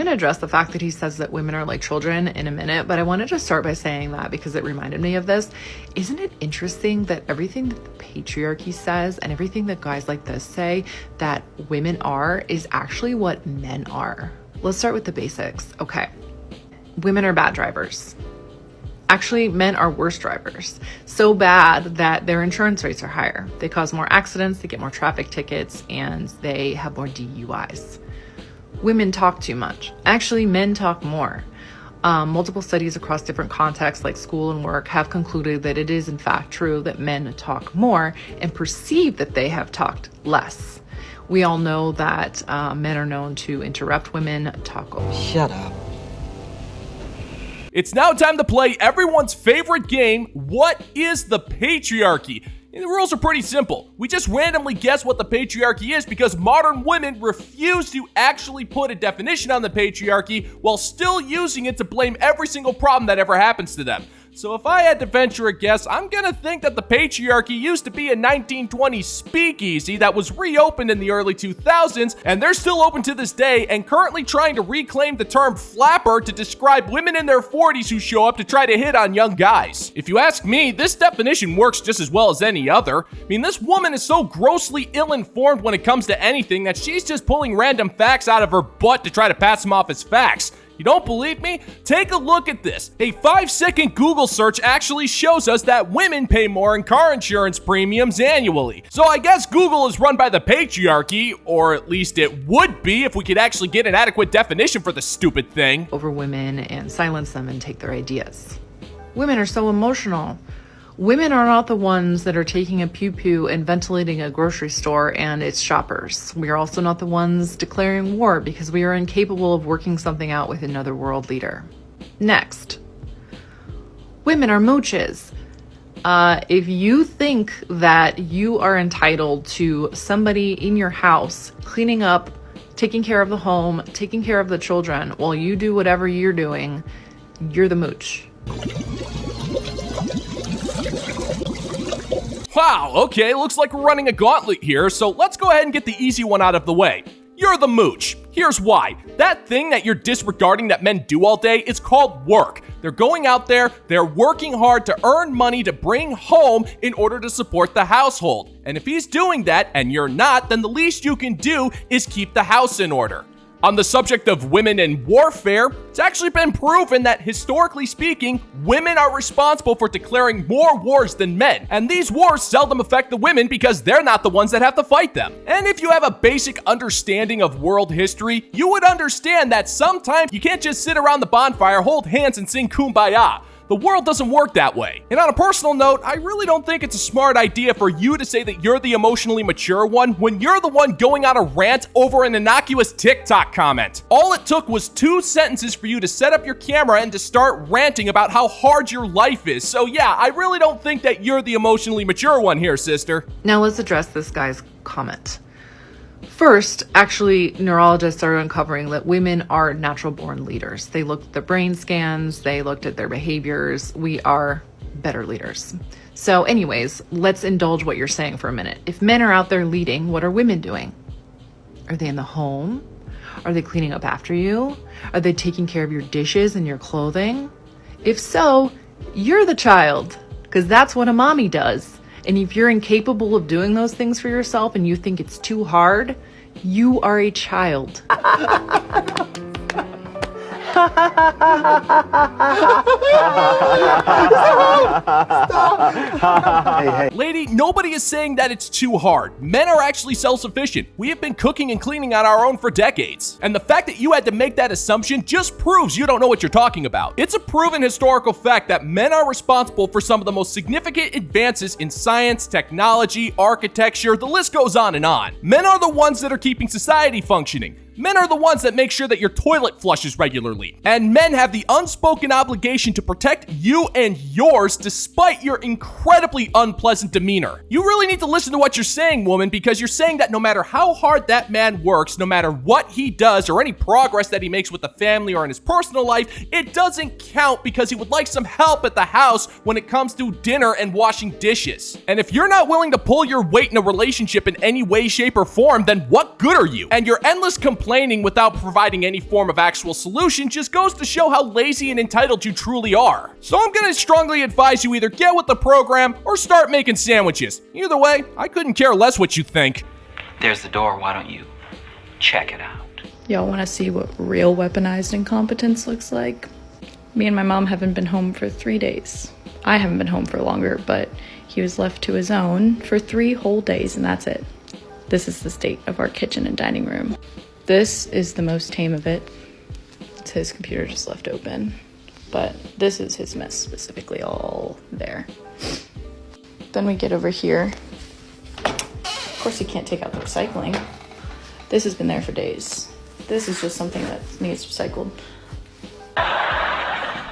going to address the fact that he says that women are like children in a minute, but I wanted to start by saying that because it reminded me of this. Isn't it interesting that everything that the patriarchy says and everything that guys like this say that women are is actually what men are? Let's start with the basics. Okay. Women are bad drivers. Actually, men are worse drivers. So bad that their insurance rates are higher. They cause more accidents, they get more traffic tickets, and they have more DUIs. Women talk too much. Actually, men talk more. Multiple studies across different contexts like school and work have concluded that it is in fact true that men talk more and perceive that they have talked less. We all know that men are known to interrupt women, talk over. Shut up. It's now time to play everyone's favorite game, What is the Patriarchy? And the rules are pretty simple. We just randomly guess what the patriarchy is because modern women refuse to actually put a definition on the patriarchy while still using it to blame every single problem that ever happens to them. So if I had to venture a guess, I'm gonna think that the patriarchy used to be a 1920s speakeasy that was reopened in the early 2000s, and they're still open to this day and currently trying to reclaim the term flapper to describe women in their 40s who show up to try to hit on young guys. If you ask me, this definition works just as well as any other. I mean, this woman is so grossly ill-informed when it comes to anything that she's just pulling random facts out of her butt to try to pass them off as facts. You don't believe me? Take a look at this. A 5-second Google search actually shows us that women pay more in car insurance premiums annually. So I guess Google is run by the patriarchy, or at least it would be if we could actually get an adequate definition for the stupid thing. Over women and silence them and take their ideas. Women are so emotional. Women are not the ones that are taking a pew-pew and ventilating a grocery store and its shoppers. We are also not the ones declaring war because we are incapable of working something out with another world leader. Next. Women are mooches. If you think that you are entitled to somebody in your house cleaning up, taking care of the home, taking care of the children while you do whatever you're doing, you're the mooch. Wow, okay, looks like we're running a gauntlet here, so let's go ahead and get the easy one out of the way. You're the mooch. Here's why. That thing that you're disregarding that men do all day is called work. They're going out there, they're working hard to earn money to bring home in order to support the household. And if he's doing that and you're not, then the least you can do is keep the house in order. On the subject of women in warfare, it's actually been proven that historically speaking, women are responsible for declaring more wars than men. And these wars seldom affect the women because they're not the ones that have to fight them. And if you have a basic understanding of world history, you would understand that sometimes you can't just sit around the bonfire, hold hands, and sing Kumbaya. The world doesn't work that way. And on a personal note, I really don't think it's a smart idea for you to say that you're the emotionally mature one when you're the one going on a rant over an innocuous TikTok comment. All it took was 2 sentences for you to set up your camera and to start ranting about how hard your life is. So yeah, I really don't think that you're the emotionally mature one here, sister. Now let's address this guy's comment. First, actually, neurologists are uncovering that women are natural-born leaders. They looked at their brain scans, they looked at their behaviors. We are better leaders. So anyways, let's indulge what you're saying for a minute. If men are out there leading, what are women doing? Are they in the home? Are they cleaning up after you? Are they taking care of your dishes and your clothing? If so, you're the child, because that's what a mommy does. And if you're incapable of doing those things for yourself and you think it's too hard, you are a child. Hey. Lady, nobody is saying that it's too hard. Men are actually self-sufficient. We have been cooking and cleaning on our own for decades. And the fact that you had to make that assumption just proves you don't know what you're talking about. It's a proven historical fact that men are responsible for some of the most significant advances in science, technology, architecture, the list goes on and on. Men are the ones that are keeping society functioning. Men are the ones that make sure that your toilet flushes regularly. And men have the unspoken obligation to protect you and yours despite your incredibly unpleasant demeanor. You really need to listen to what you're saying, woman, because you're saying that no matter how hard that man works, no matter what he does or any progress that he makes with the family or in his personal life, it doesn't count because he would like some help at the house when it comes to dinner and washing dishes. And if you're not willing to pull your weight in a relationship in any way, shape, or form, then what good are you? And your endless complaints complaining without providing any form of actual solution just goes to show how lazy and entitled you truly are. So I'm gonna strongly advise you either get with the program or start making sandwiches. Either way, I couldn't care less what you think. There's the door, why don't you check it out? Y'all want to see what real weaponized incompetence looks like? Me and my mom haven't been home for 3 days. I haven't been home for longer, but he was left to his own for 3 whole days, and that's it. This is the state of our kitchen and dining room. This is the most tame of it. It's his computer just left open, but this is his mess, specifically all there. Then we get over here. Of course, you can't take out the recycling. This has been there for days. This is just something that needs recycled.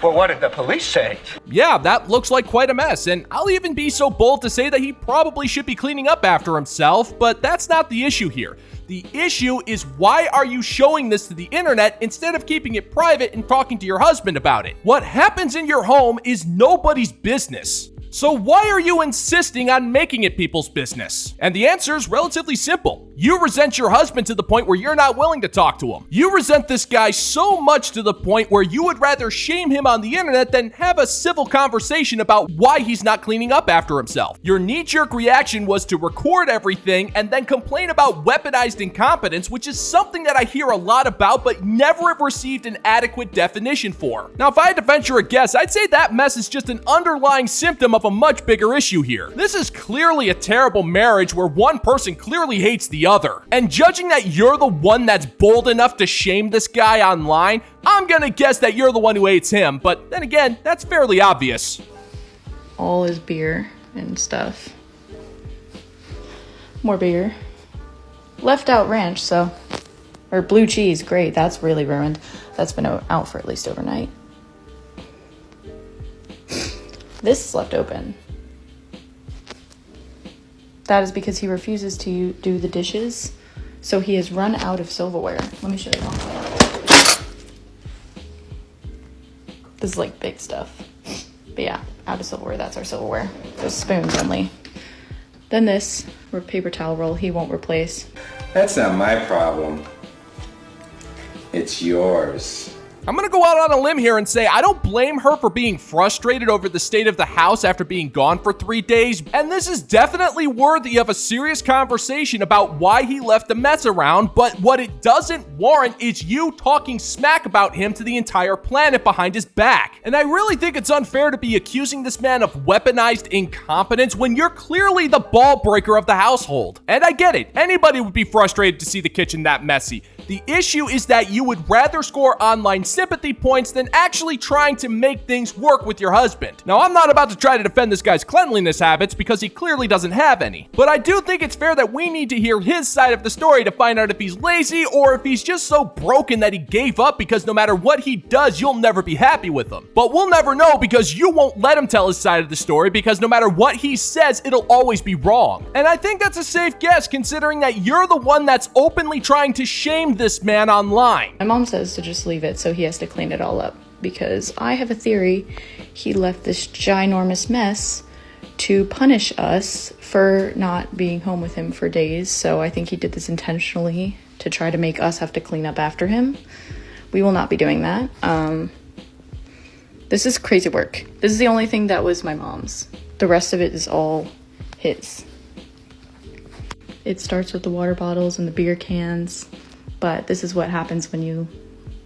Well, what did the police say? Yeah, that looks like quite a mess, and I'll even be so bold to say that he probably should be cleaning up after himself, but that's not the issue here. The issue is, why are you showing this to the internet instead of keeping it private and talking to your husband about it? What happens in your home is nobody's business. So why are you insisting on making it people's business? And the answer is relatively simple. You resent your husband to the point where you're not willing to talk to him. You resent this guy so much to the point where you would rather shame him on the internet than have a civil conversation about why he's not cleaning up after himself. Your knee-jerk reaction was to record everything and then complain about weaponized incompetence, which is something that I hear a lot about but never have received an adequate definition for. Now, if I had to venture a guess, I'd say that mess is just an underlying symptom of a much bigger issue here. This is clearly a terrible marriage where one person clearly hates the other. And judging that you're the one that's bold enough to shame this guy online, I'm gonna guess that you're the one who hates him, but then again, that's fairly obvious. All his beer and stuff. More beer. Left out ranch, or blue cheese, great, that's really ruined. That's been out for at least overnight. This is left open. That is because he refuses to do the dishes, so he has run out of silverware. Let me show you. This is like big stuff. But yeah, out of silverware, that's our silverware. Those spoons only. Then this, paper towel roll, he won't replace. That's not my problem. It's yours. I'm gonna go out on a limb here and say I don't blame her for being frustrated over the state of the house after being gone for 3 days, and this is definitely worthy of a serious conversation about why he left the mess around, but what it doesn't warrant is you talking smack about him to the entire planet behind his back. And I really think it's unfair to be accusing this man of weaponized incompetence when you're clearly the ball breaker of the household. And I get it, anybody would be frustrated to see the kitchen that messy. The issue is that you would rather score online sympathy points than actually trying to make things work with your husband. Now, I'm not about to try to defend this guy's cleanliness habits because he clearly doesn't have any, but I do think it's fair that we need to hear his side of the story to find out if he's lazy or if he's just so broken that he gave up because no matter what he does, you'll never be happy with him. But we'll never know because you won't let him tell his side of the story because no matter what he says, it'll always be wrong. And I think that's a safe guess considering that you're the one that's openly trying to shame this man online. My mom says to just leave it so he has to clean it all up because I have a theory he left this ginormous mess to punish us for not being home with him for days. So I think he did this intentionally to try to make us have to clean up after him. We will not be doing that. This is crazy work. This is the only thing that was my mom's. The rest of it is all his. It starts with the water bottles and the beer cans. But this is what happens when you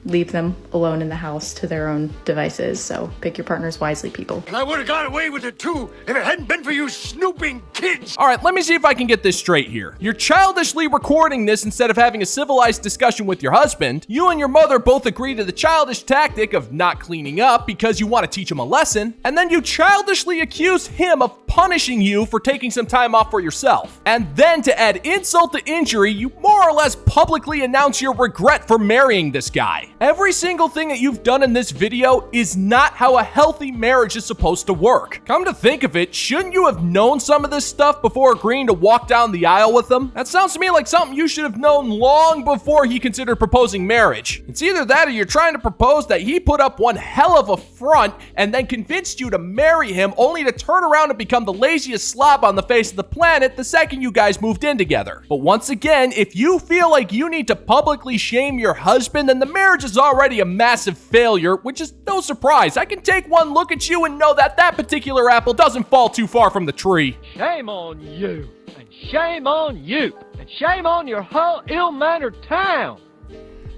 leave them alone in the house to their own devices. So pick your partners wisely, people. And I would have got away with it too if it hadn't been for you snooping kids. All right, let me see if I can get this straight here. You're childishly recording this instead of having a civilized discussion with your husband. You and your mother both agree to the childish tactic of not cleaning up because you want to teach him a lesson. And then you childishly accuse him of punishing you for taking some time off for yourself. And then to add insult to injury, you more or less publicly announce your regret for marrying this guy. Every single thing that you've done in this video is not how a healthy marriage is supposed to work. Come to think of it, shouldn't you have known some of this stuff before agreeing to walk down the aisle with him? That sounds to me like something you should have known long before he considered proposing marriage. It's either that or you're trying to propose that he put up one hell of a front and then convinced you to marry him only to turn around and become the laziest slob on the face of the planet the second you guys moved in together. But once again, if you feel like you need to publicly shame your husband, then the marriage is already a massive failure, which is no surprise. I can take one look at you and know that that particular apple doesn't fall too far from the tree. Shame on you, and shame on you, and shame on your whole ill-mannered town.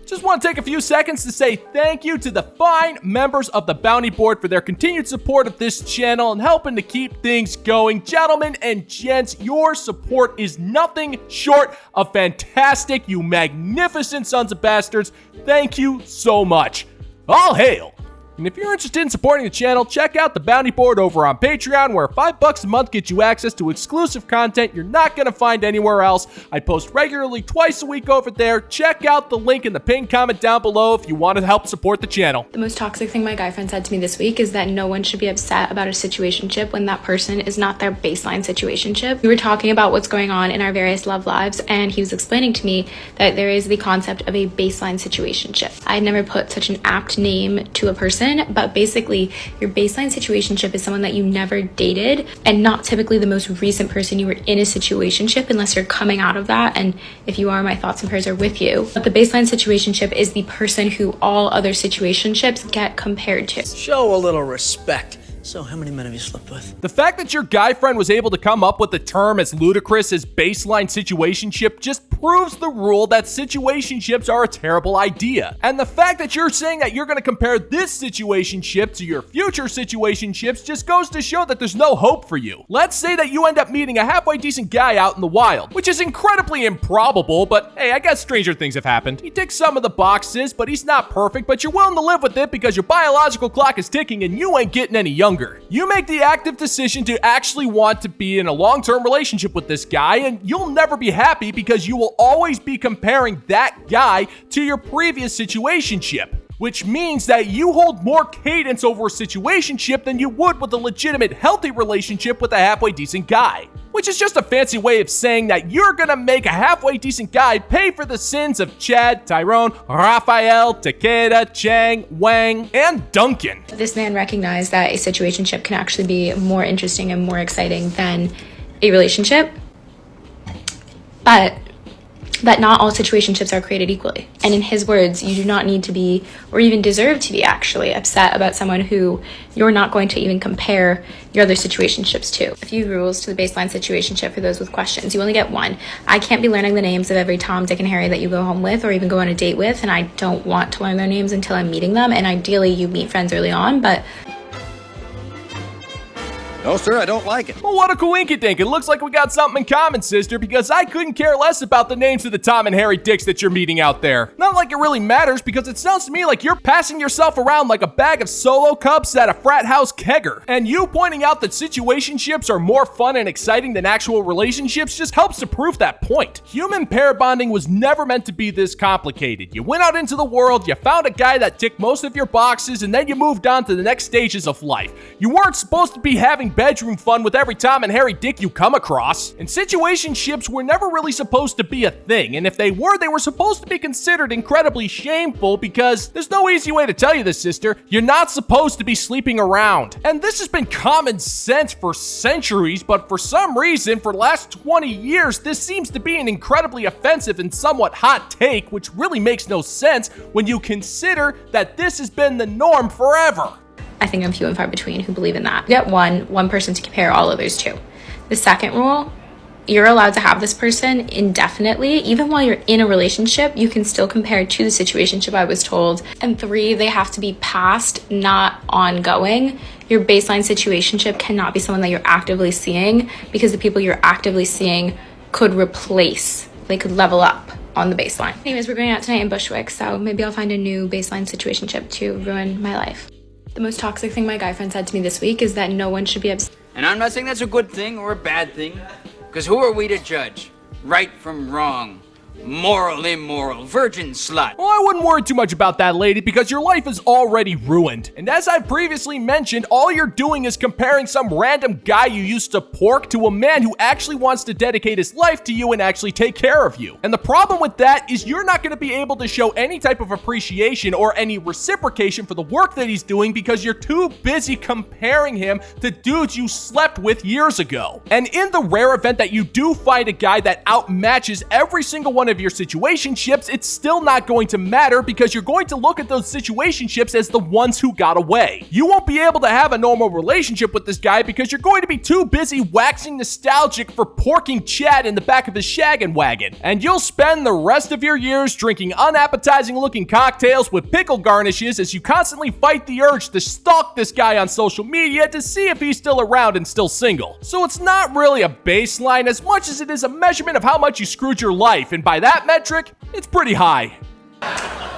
Just want to take a few seconds to say thank you to the fine members of the Bounty Board for their continued support of this channel and helping to keep things going. Gentlemen and gents, your support is nothing short of fantastic, you magnificent sons of bastards. Thank you so much. All hail! And if you're interested in supporting the channel, check out the Bounty Board over on Patreon, where $5 a month gets you access to exclusive content you're not going to find anywhere else. I post regularly twice a week over there. Check out the link in the pinned comment down below if you want to help support the channel. The most toxic thing my guy friend said to me this week is that no one should be upset about a situationship when that person is not their baseline situationship. We were talking about what's going on in our various love lives, and he was explaining to me that there is the concept of a baseline situationship. I had never put such an apt name to a person, but basically your baseline situationship is someone that you never dated and not typically the most recent person you were in a situationship unless you're coming out of that, and if you are, my thoughts and prayers are with you. But the baseline situationship is the person who all other situationships get compared to. Show a little respect. So how many men have you slept with? The fact that your guy friend was able to come up with a term as ludicrous as baseline situationship just proves the rule that situationships are a terrible idea. And the fact that you're saying that you're going to compare this situationship to your future situationships just goes to show that there's no hope for you. Let's say that you end up meeting a halfway decent guy out in the wild, which is incredibly improbable, but hey, I guess stranger things have happened. He ticks some of the boxes, but he's not perfect, but you're willing to live with it because your biological clock is ticking and you ain't getting any younger. You make the active decision to actually want to be in a long-term relationship with this guy, and you'll never be happy because you will always be comparing that guy to your previous situationship, which means that you hold more cadence over a situationship than you would with a legitimate, healthy relationship with a halfway decent guy. Which is just a fancy way of saying that you're gonna make a halfway decent guy pay for the sins of Chad, Tyrone, Raphael, Takeda, Chang, Wang, and Duncan. This man recognized that a situationship can actually be more interesting and more exciting than a relationship, but that not all situationships are created equally. And in his words, you do not need to be, or even deserve to be actually, upset about someone who you're not going to even compare your other situationships to. A few rules to the baseline situationship for those with questions. You only get one. I can't be learning the names of every Tom, Dick, and Harry that you go home with or even go on a date with, and I don't want to learn their names until I'm meeting them, and ideally you meet friends early on, but No, sir, I don't like it. Well, what a coinkydink. It looks like we got something in common, sister, because I couldn't care less about the names of the Tom and Harry dicks that you're meeting out there. Not like it really matters, because it sounds to me like you're passing yourself around like a bag of Solo cups at a frat house kegger. And you pointing out that situationships are more fun and exciting than actual relationships just helps to prove that point. Human pair bonding was never meant to be this complicated. You went out into the world, you found a guy that ticked most of your boxes, and then you moved on to the next stages of life. You weren't supposed to be having bedroom fun with every Tom and Harry dick you come across. And situationships were never really supposed to be a thing, and if they were supposed to be considered incredibly shameful because there's no easy way to tell you this, sister. You're not supposed to be sleeping around. And this has been common sense for centuries, but for some reason, for the last 20 years, this seems to be an incredibly offensive and somewhat hot take, which really makes no sense when you consider that this has been the norm forever. I think I'm few and far between who believe in that. You get one person to compare all others to. The second rule, you're allowed to have this person indefinitely. Even while you're in a relationship, you can still compare to the situationship, I was told. And 3, they have to be past, not ongoing. Your baseline situationship cannot be someone that you're actively seeing, because the people you're actively seeing could replace, they could level up on the baseline. Anyways, we're going out tonight in Bushwick, so maybe I'll find a new baseline situationship to ruin my life. The most toxic thing my guy friend said to me this week is that no one should be upset. And I'm not saying that's a good thing or a bad thing, because who are we to judge right from wrong? Moral, immoral, virgin slut. Well, I wouldn't worry too much about that, lady, because your life is already ruined. And as I've previously mentioned, all you're doing is comparing some random guy you used to pork to a man who actually wants to dedicate his life to you and actually take care of you. And the problem with that is you're not going to be able to show any type of appreciation or any reciprocation for the work that he's doing because you're too busy comparing him to dudes you slept with years ago. And in the rare event that you do find a guy that outmatches every single one of your situationships, it's still not going to matter because you're going to look at those situationships as the ones who got away. You won't be able to have a normal relationship with this guy because you're going to be too busy waxing nostalgic for porking Chad in the back of his shaggin' wagon. And you'll spend the rest of your years drinking unappetizing looking cocktails with pickle garnishes as you constantly fight the urge to stalk this guy on social media to see if he's still around and still single. So it's not really a baseline as much as it is a measurement of how much you screwed your life, and by that metric, it's pretty high.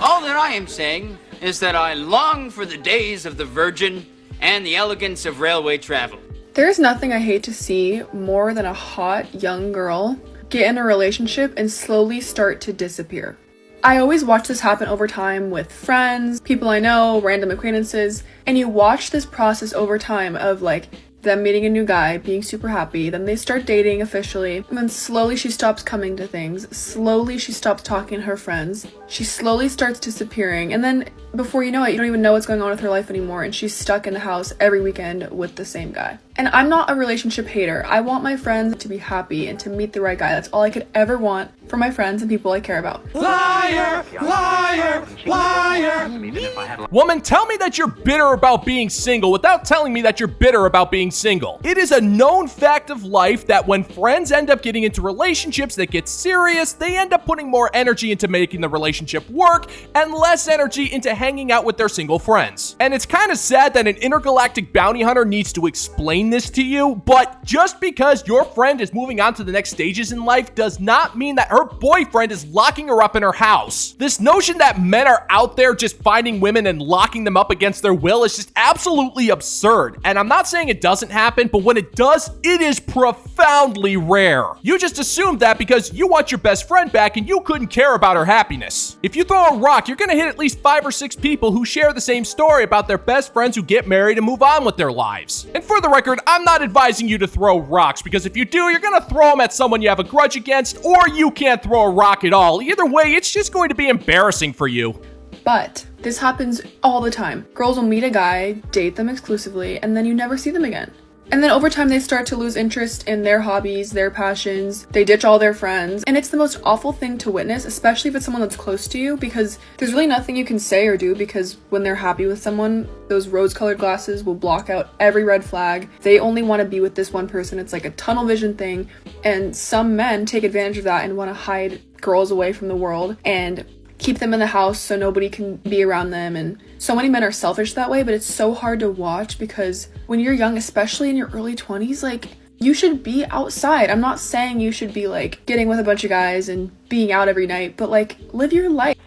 All that I am saying is that I long for the days of the Virgin and the elegance of railway travel. There's nothing I hate to see more than a hot young girl get in a relationship and slowly start to disappear. I always watch this happen over time with friends, people I know, random acquaintances, and you watch this process over time of like them meeting a new guy, being super happy, then they start dating officially, and then slowly she stops coming to things, slowly she stops talking to her friends, she slowly starts disappearing, and then before you know it, you don't even know what's going on with her life anymore, and she's stuck in the house every weekend with the same guy. And I'm not a relationship hater. I want my friends to be happy and to meet the right guy. That's all I could ever want for my friends and people I care about. Liar, liar, liar. Woman, tell me that you're bitter about being single without telling me that you're bitter about being single. It is a known fact of life that when friends end up getting into relationships that get serious, they end up putting more energy into making the relationship work and less energy into hanging out with their single friends. And it's kind of sad that an intergalactic bounty hunter needs to explain this to you, but just because your friend is moving on to the next stages in life does not mean that her boyfriend is locking her up in her house. This notion that men are out there just finding women and locking them up against their will is just absolutely absurd. And I'm not saying it doesn't happen, but when it does, it is profoundly rare. You just assumed that because you want your best friend back and you couldn't care about her happiness. If you throw a rock, you're gonna hit at least 5 or 6 people who share the same story about their best friends who get married and move on with their lives. And for the record, I'm not advising you to throw rocks, because if you do, you're gonna throw them at someone you have a grudge against, or you can't throw a rock at all. Either way, it's just going to be embarrassing for you. But this happens all the time. Girls will meet a guy, date them exclusively, and then you never see them again. And then over time, they start to lose interest in their hobbies, their passions, they ditch all their friends, and it's the most awful thing to witness, especially if it's someone that's close to you, because there's really nothing you can say or do, because when they're happy with someone, those rose-colored glasses will block out every red flag. They only want to be with this one person. It's like a tunnel vision thing, and some men take advantage of that and want to hide girls away from the world and keep them in the house so nobody can be around them. And so many men are selfish that way, but it's so hard to watch because when you're young, especially in your early 20s, like, you should be outside. I'm not saying you should be like getting with a bunch of guys and being out every night, but like, live your life.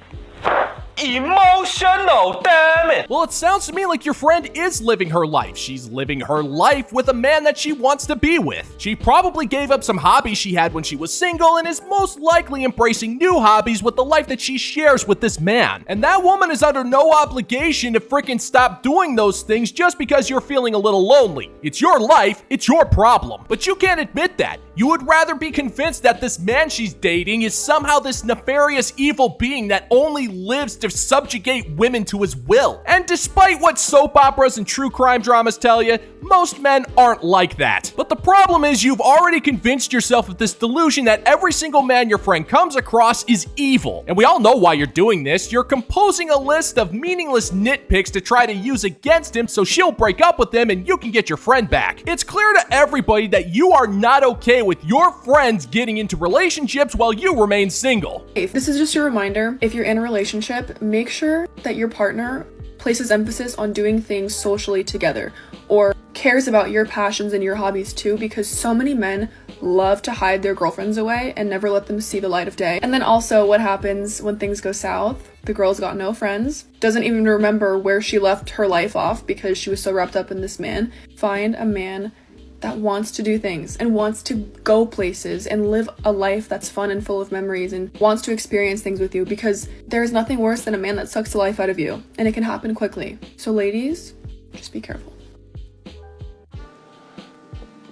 Emotional, damn it! Well, it sounds to me like your friend is living her life. She's living her life with a man that she wants to be with. She probably gave up some hobbies she had when she was single and is most likely embracing new hobbies with the life that she shares with this man. And that woman is under no obligation to freaking stop doing those things just because you're feeling a little lonely. It's your life, it's your problem. But you can't admit that. You would rather be convinced that this man she's dating is somehow this nefarious evil being that only lives to subjugate women to his will. And despite what soap operas and true crime dramas tell you, most men aren't like that. But the problem is you've already convinced yourself of this delusion that every single man your friend comes across is evil. And we all know why you're doing this. You're composing a list of meaningless nitpicks to try to use against him so she'll break up with him and you can get your friend back. It's clear to everybody that you are not okay with your friends getting into relationships while you remain single. This is just a reminder, if you're in a relationship, make sure that your partner places emphasis on doing things socially together or cares about your passions and your hobbies too, because so many men love to hide their girlfriends away and never let them see the light of day. And then also what happens when things go south? The girl's got no friends, doesn't even remember where she left her life off because she was so wrapped up in this man. Find a man that wants to do things and wants to go places and live a life that's fun and full of memories and wants to experience things with you, because there's nothing worse than a man that sucks the life out of you, and it can happen quickly. So ladies, just be careful.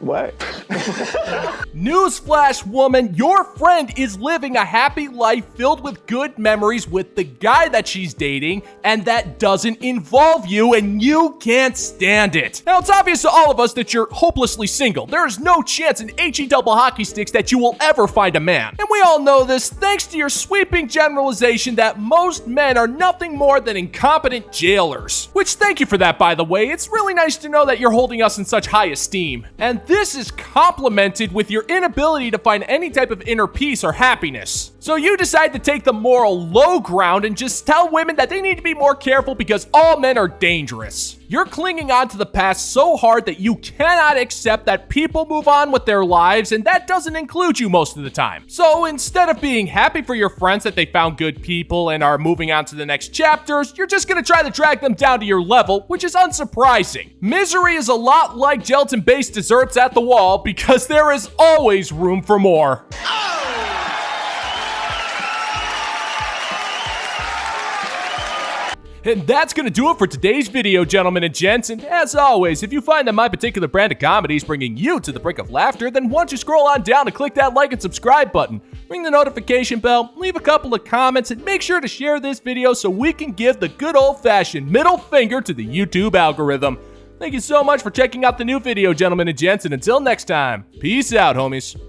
What? Newsflash, woman, your friend is living a happy life filled with good memories with the guy that she's dating, and that doesn't involve you, and you can't stand it. Now, it's obvious to all of us that you're hopelessly single. There is no chance in HE double hockey sticks that you will ever find a man. And we all know this thanks to your sweeping generalization that most men are nothing more than incompetent jailers. Which, thank you for that, by the way. It's really nice to know that you're holding us in such high esteem. And this is complemented with your inability to find any type of inner peace or happiness. So you decide to take the moral low ground and just tell women that they need to be more careful because all men are dangerous. You're clinging on to the past so hard that you cannot accept that people move on with their lives, and that doesn't include you most of the time. So instead of being happy for your friends that they found good people and are moving on to the next chapters, you're just gonna try to drag them down to your level, which is unsurprising. Misery is a lot like gelatin-based desserts at the wall because there is always room for more. And that's gonna do it for today's video, gentlemen and gents. And as always, if you find that my particular brand of comedy is bringing you to the brink of laughter, then why don't you scroll on down and click that like and subscribe button. Ring the notification bell, leave a couple of comments, and make sure to share this video so we can give the good old-fashioned middle finger to the YouTube algorithm. Thank you so much for checking out the new video, gentlemen and gents, and until next time, peace out, homies.